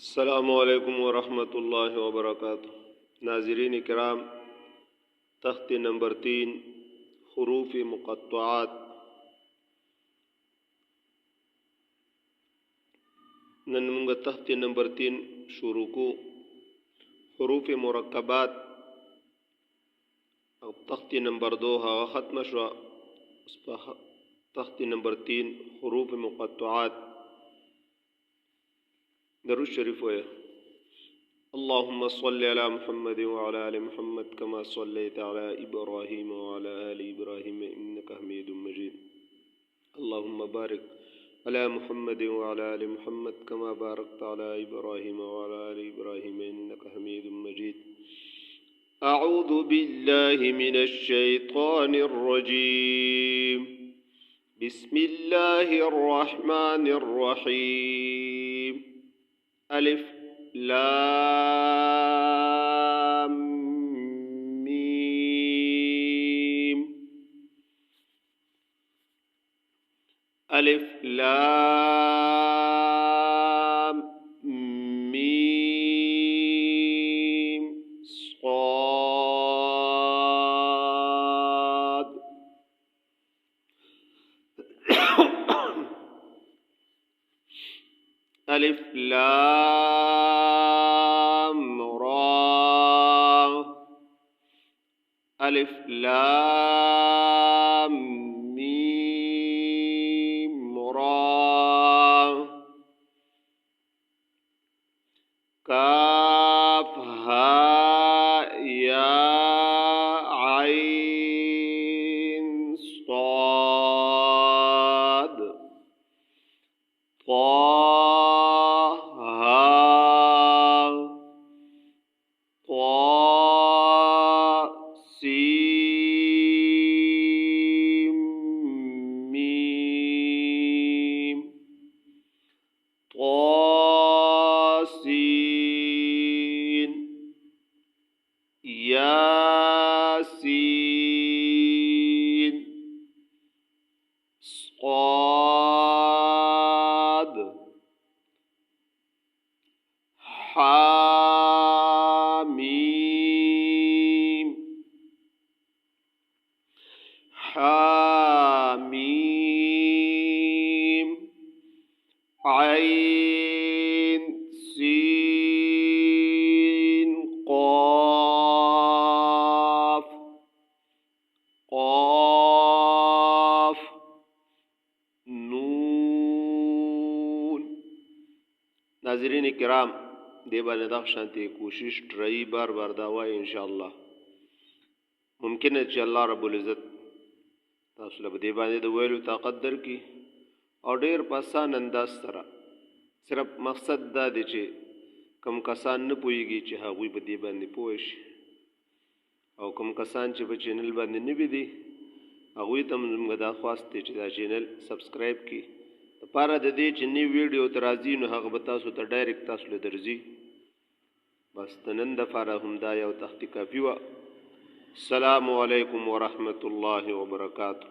अस्सलामुअलैकुम वरहमतुल्लाहि वबरकातुह। नाज़रीन किराम, तख्ती नंबर 3 हुरूफ मुक़त्तआत। नन मुंगा तख्ती नंबर 3 शुरू को हुरूफ मुरक्कबात। अब तख्ती नंबर 2 ख़त्म शुआ। तख्ती नंबर 3 हुरूफ मुक़त्तआत। दरूद शरीफ है। अल्लाहुम्मा सल्लि अला मुहम्मद व अला आलि मुहम्मद कमा सल्लैता अला इब्राहीम व अला आलि इब्राहीम इन्नका हमीदुम मजीद। अल्लाहुम्मा बारिक अला मुहम्मद व अला आलि मुहम्मद कमा बारकता अला इब्राहीम व अला आलि इब्राहीम इन्नका हमीदुम मजीद। अऊज़ु बिल्लाहि मिनश शैतानिर रजीम। बिस्मिल्लाहिर रहमानिर रहीम। अलिफ लाम मीम। अलिफ लाम मीम स्वाद। अलिफ लाम रा। अलिफ लाम मीम रा। काफ हा या आइन स्वाद। तासीन यासीन स्वाद हामीम हामीम आइन सीन क़ाफ क़ाफ नून। नाज़रीन किराम, देबा नदाख शांति कोशिश ट्राई बार बार दावा इंशाअल्लाह मुमकिन है कि अल्लाह रब्बुल इज़्ज़त तासु له دې باندې د ویلو طاقت درکړي او ډېر په آسان انداز سره. صرف مقصد دا دی چې کم کسان نه پوهېږي چې هغوی په دې باندې پوه شي، او کم کسان چې په چینل باندې نوي دي هغوی ته زموږ دا خواست دی چې دا چینل سبسکرایب کړي. دپاره د دې چې نوي ویډیو ته راځي نو هغه به تاسو ته ډایرکټ تاسو له درځي. بس د نن دپاره همدا یو تختی کافي وه. السلام علیکم ورحمة الله وبرکاته.